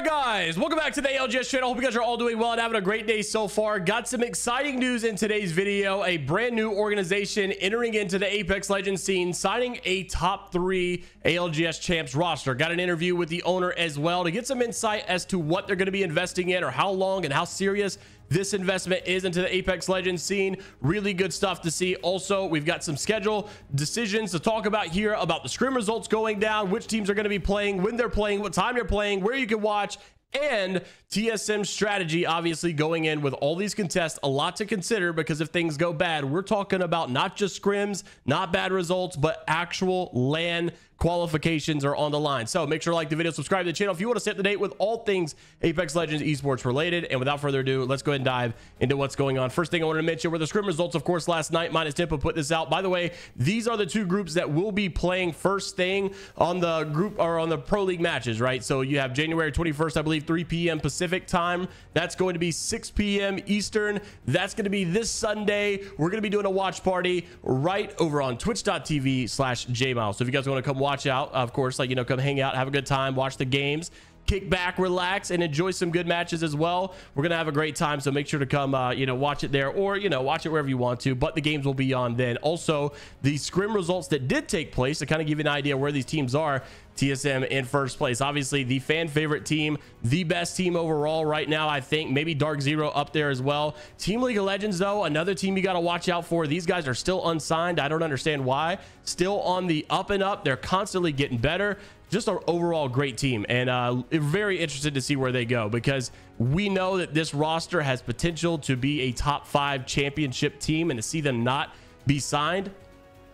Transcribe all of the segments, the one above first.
Guys, welcome back to the ALGS channel. Hope you guys are all doing well and having a great day so far. Got some exciting news in today's video. A brand new organization entering into the Apex Legends scene, signing a top 3 ALGS champs roster. Got an interview with the owner as well to get some insight as to what they're going to be investing in, or how long and how serious this investment is into the Apex Legends scene. Really good stuff to see. Also, we've got some schedule decisions to talk about here, about the scrim results going down, which teams are going to be playing, when they're playing, what time they're playing, where you can watch, and TSM strategy, obviously going in with all these contests. A lot to consider, because if things go bad, we're talking about not just scrims, not bad results, but actual LAN qualifications are on the line. So make sure to like the video, subscribe to the channel if you want to stay up to date with all things Apex Legends esports related. And without further ado, let's go ahead and dive into what's going on. First thing I wanted to mention were the scrim results, of course, last night. Minus Tempo put this out. By the way, these are the two groups that will be playing first thing on the group, or on the Pro League matches, right? So you have January 21st, I believe, 3 p.m. Pacific time. That's going to be 6 p.m. Eastern. That's going to be this Sunday. We're going to be doing a watch party right over on twitch.tv/jmiles. So if you guys want to come watch out, of course, like, you know, come hang out, have a good time, watch the games, kick back, relax, and enjoy some good matches as well. We're gonna have a great time, so make sure to come you know, watch it there, or, you know, watch it wherever you want to, but the games will be on then. Also, the scrim results that did take place, to kind of give you an idea where these teams are. TSM in first place, obviously the fan favorite team, the best team overall right now. I think maybe Dark Zero up there as well. Team League of Legends, though, another team you got to watch out for. These guys are still unsigned. I don't understand why. Still on the up and up. They're constantly getting better. Just an overall great team, and very interested to see where they go, because we know that this roster has potential to be a top 5 championship team, and to see them not be signed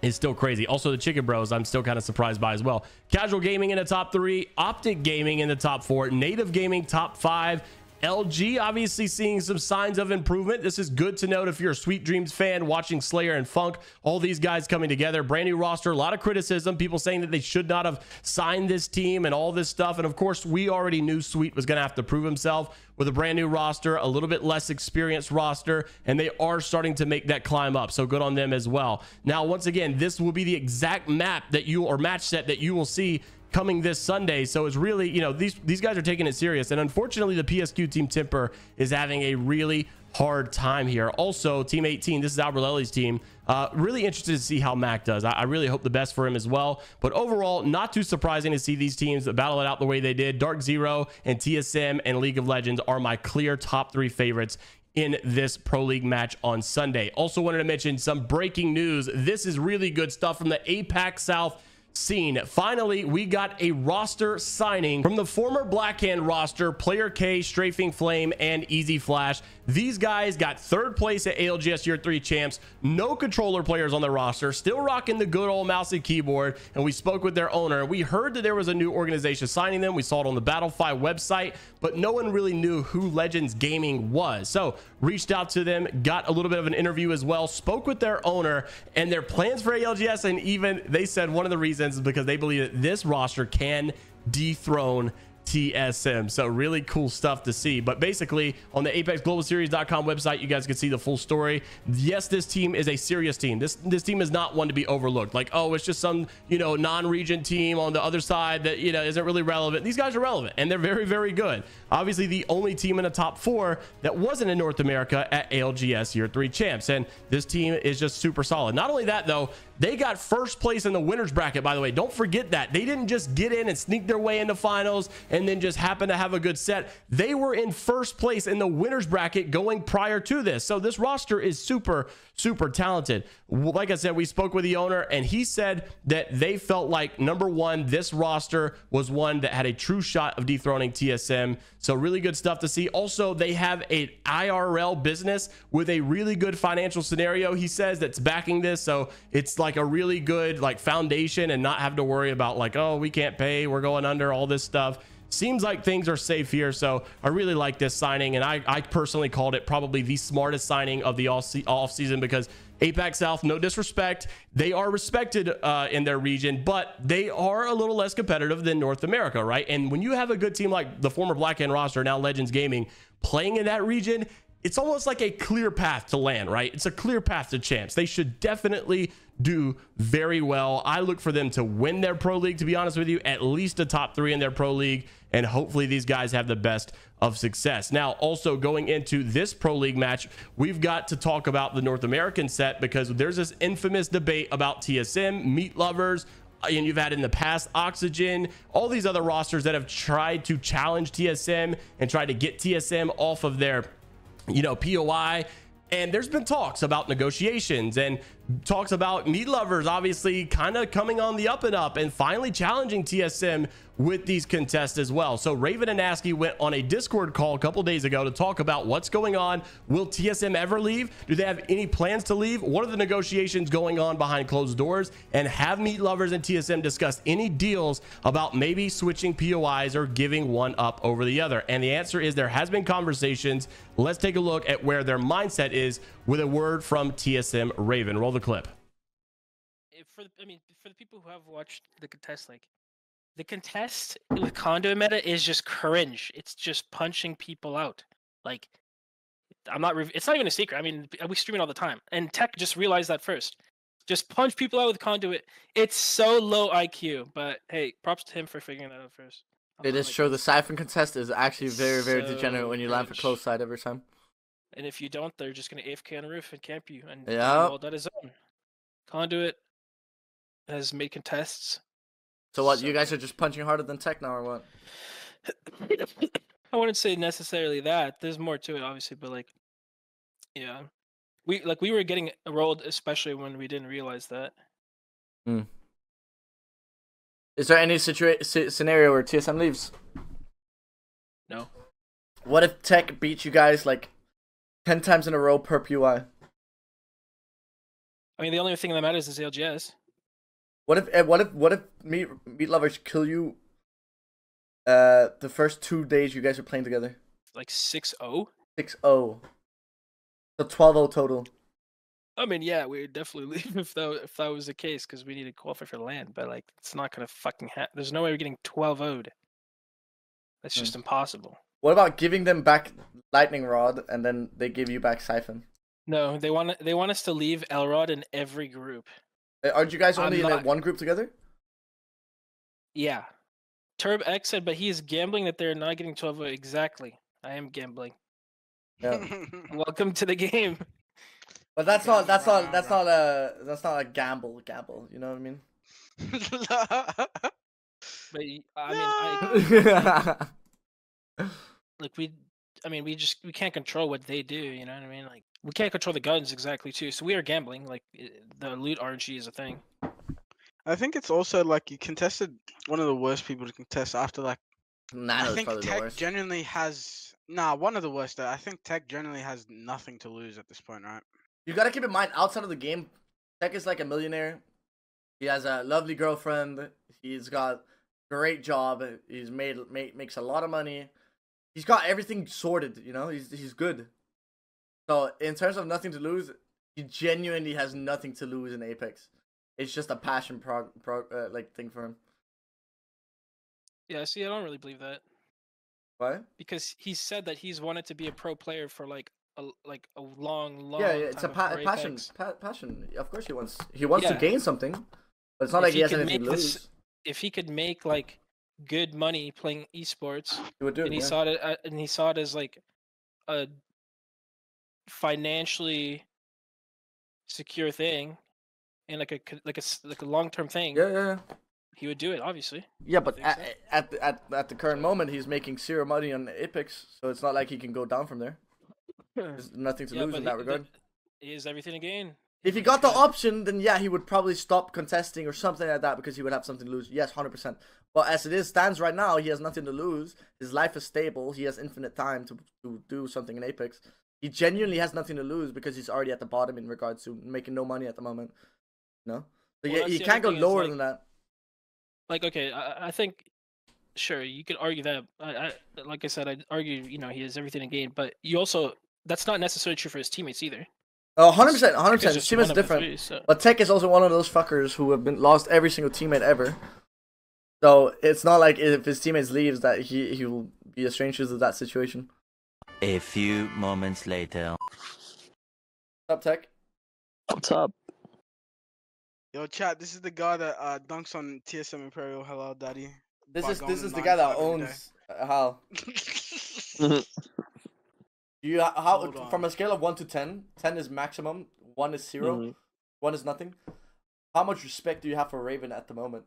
is still crazy. Also, the Chicken Bros, I'm still kind of surprised by as well. Casual Gaming in the top 3, Optic Gaming in the top 4, Native Gaming top 5. LG obviously seeing some signs of improvement. This is good to note if you're a Sweet Dreams fan, watching Slayer and Funk, all these guys coming together. Brand new roster, a lot of criticism, people saying that they should not have signed this team and all this stuff. And of course, we already knew Sweet was going to have to prove himself with a brand new roster, a little bit less experienced roster, and they are starting to make that climb up. So good on them as well. Now, once again, this will be the exact map that you, or match set that you will see coming this Sunday. So it's really, you know, these guys are taking it serious, and unfortunately the PSQ team Temper is having a really hard time here. Also, Team 18, this is Alberlelli's team, really interested to see how Mac does. I really hope the best for him as well, but overall, not too surprising to see these teams battle it out the way they did. Dark Zero and TSM and League of Legends are my clear top 3 favorites in this Pro League match on Sunday. Also wanted to mention some breaking news. This is really good stuff from the APAC South scene. Finally, we got a roster signing from the former Blackhand roster, Player K, Strafing Flame, and Easy Flash. These guys got 3rd place at ALGS Year 3 champs. No controller players on the roster, still rocking the good old mouse and keyboard. And we spoke with their owner. We heard that there was a new organization signing them. We saw it on the Battlefy website, but no one really knew who Legends Gaming was. So reached out to them, got a little bit of an interview as well, spoke with their owner and their plans for ALGS. And even they said one of the reasons is because they believe that this roster can dethrone TSM. So really cool stuff to see. But basically, on the ApexGlobalSeries.com website, you guys can see the full story. Yes, this team is a serious team. This team is not one to be overlooked. Like, oh, it's just some, you know, non-region team on the other side that, you know, isn't really relevant. These guys are relevant, and they're very, very good. Obviously, the only team in the top 4 that wasn't in North America at ALGS Year 3 champs, and this team is just super solid. Not only that, though, they got 1st place in the winners bracket, by the way. Don't forget that. They didn't just get in and sneak their way into finals and then just happen to have a good set. They were in 1st place in the winners bracket going prior to this. So this roster is super, super talented. Like I said, we spoke with the owner, and he said that they felt like, number 1, this roster was one that had a true shot of dethroning TSM. So really good stuff to see. Also, they have an IRL business with a really good financial scenario, he says, that's backing this. So it's like a really good like foundation, and not have to worry about like, oh, we can't pay, we're going under, all this stuff. Seems like things are safe here. So I really like this signing, and I personally called it probably the smartest signing of the off season, because APAC South, no disrespect, they are respected in their region, but they are a little less competitive than North America, right? And when you have a good team like the former Blackhand roster, now Legends Gaming, playing in that region, it's almost like a clear path to land, right? It's a clear path to champs. They should definitely do very well. I look for them to win their pro league, to be honest with you, at least a top 3 in their pro league, and hopefully these guys have the best of success. Now, also going into this pro league match, we've got to talk about the North American set, because there's this infamous debate about TSM, Meat Lovers, and you've had in the past Oxygen, all these other rosters that have tried to challenge TSM and try to get TSM off of their, you know, POI. And there's been talks about negotiations and talks about Meat Lovers obviously kind of coming on the up and up and finally challenging TSM with these contests as well. So Raven and Nasky went on a Discord call a couple days ago to talk about what's going on. Will TSM ever leave? Do they have any plans to leave? What are the negotiations going on behind closed doors? And have Meat Lovers and TSM discussed any deals about maybe switching POIs or giving one up over the other? And the answer is there has been conversations. Let's take a look at where their mindset is with a word from TSM Raven. Roll the clip. For the people who have watched the contest, like, the contest with Conduit meta is just cringe. It's just punching people out. Like, it's not even a secret. I mean, we stream it all the time. And Tech just realized that first. Just punch people out with Conduit. It's so low IQ. But hey, props to him for figuring that out first. It is true. The Siphon contest is actually very, very degenerate when you land for close side every time. And if you don't, they're just going to AFK on the roof and camp you. And yeah, all that is on. Conduit has made contests. So what, you guys are just punching harder than Tech now, or what? I wouldn't say necessarily that. There's more to it, obviously, but like, yeah, we were getting rolled, especially when we didn't realize that. Is there any scenario where TSM leaves? No. What if Tech beats you guys like 10 times in a row per POI? I mean, the only thing that matters is LGS. What if Meat Lovers kill you the first 2 days you guys are playing together? Like 6-0? 6-0. So 12-0 total. I mean, yeah, we would definitely leave if that was the case, because we need to qualify for land, but like, it's not gonna fucking happen. There's no way we're getting 12-0'd. That's just impossible. What about giving them back Lightning Rod and then they give you back Siphon? No, they want us to leave Elrod in every group. Aren't you guys only in one group together? Yeah. Turb X said, but he is gambling that they're not getting 12. Exactly. I am gambling. Yeah. Welcome to the game. But that's not a gamble. You know what I mean? But I mean, we can't control what they do. You know what I mean? Like, we can't control the guns exactly too. So we are gambling. Like, the loot RNG is a thing. I think it's also like you contested one of the worst people to contest after like. I think Tech genuinely has one of the worst. I think Tech generally has nothing to lose at this point, right? You gotta keep in mind, outside of the game, Tech is like a millionaire. He has a lovely girlfriend. He's got great job. He's makes a lot of money. He's got everything sorted. You know, he's good. So in terms of nothing to lose, he genuinely has nothing to lose in Apex. It's just a passion thing for him. Yeah, see, I don't really believe that. Why? Because he said that he's wanted to be a pro player for like a long yeah, it's a passion. Of course, he wants to gain something, but it's not like he has anything to lose. If he could make like good money playing esports, he would do it. And he saw it as like a financially secure thing, and like a long-term thing. Yeah. He would do it, obviously. Yeah, but at the current moment, he's making zero money on Apex, so it's not like he can go down from there. There's nothing to lose in that regard. He has everything to gain. If he got the option, then yeah, he would probably stop contesting or something like that because he would have something to lose. Yes, 100%. But as it stands right now, he has nothing to lose. His life is stable. He has infinite time to do something in Apex. He genuinely has nothing to lose because he's already at the bottom in regards to making no money at the moment. No, so well, he can't go lower than that. Like, okay, I think, sure, you could argue that. Like I said, I'd argue, he has everything to gain, but you also, that's not necessarily true for his teammates either. Oh, 100%. His team is different. So. But Tech is also one of those fuckers who have been lost every single teammate ever. So it's not like if his teammates leaves that he will be a stranger to that situation. A few moments later. What's up, Tech? What's up? Yo, chat. This is the guy that dunks on TSM Imperial. Hello, daddy. This By is going the guy that 95 every owns Hal. day. You how Hold on. from a scale of 1 to 10, 10 is maximum, 1 is 0, Mhm. 1 is nothing. How much respect do you have for Raven at the moment?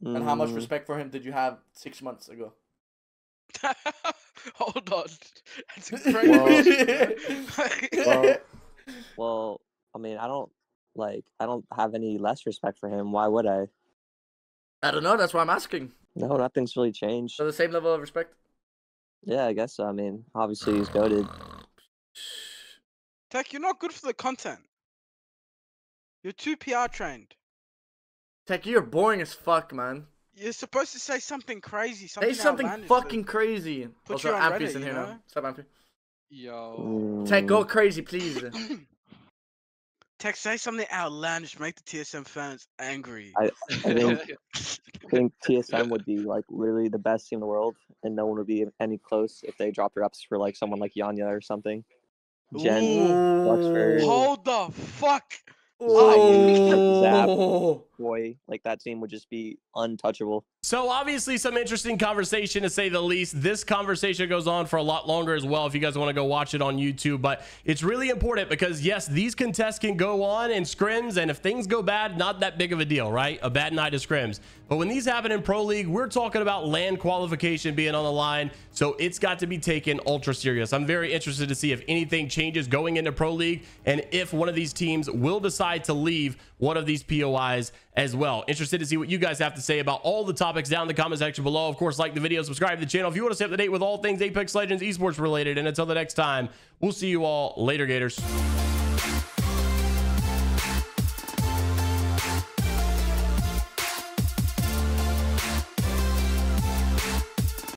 And how much Mm, respect for him did you have 6 months ago? Hold on. That's a great question. well, I mean, I don't have any less respect for him. Why would I? I don't know, that's why I'm asking. No, nothing's really changed. So the same level of respect? Yeah, I guess so. I mean, obviously he's goated. Tech, you're not good for the content. You're too PR trained. Tech, you're boring as fuck, man. You're supposed to say something crazy. Say something outlandish fucking crazy. Put Also, you on Amphi's Reddit, in you here now. know? What's up, Amphi? Yo. Tech, go Mm, crazy, please. Tech, say something outlandish. Make the TSM fans angry. I think TSM would be like literally the best team in the world, and no one would be any close if they dropped reps for like someone like Yanya or something. Jen, Ooh. Luxford, Hold the fuck. Oh. Boy, like that team would just be untouchable. So obviously some interesting conversation to say the least. This conversation goes on for a lot longer as well if you guys want to go watch it on YouTube, but it's really important because yes, these contests can go on in scrims, and if things go bad, not that big of a deal, right? A bad night of scrims. But when these happen in Pro League, we're talking about land qualification being on the line, so it's got to be taken ultra serious. I'm very interested to see if anything changes going into Pro League and if one of these teams will decide to leave one of these POIs as well. Interested to see what you guys have to say about all the topics down in the comment section below. Of course, like the video, subscribe to the channel if you want to stay up to date with all things Apex Legends esports related. And until the next time, we'll see you all later, Gators.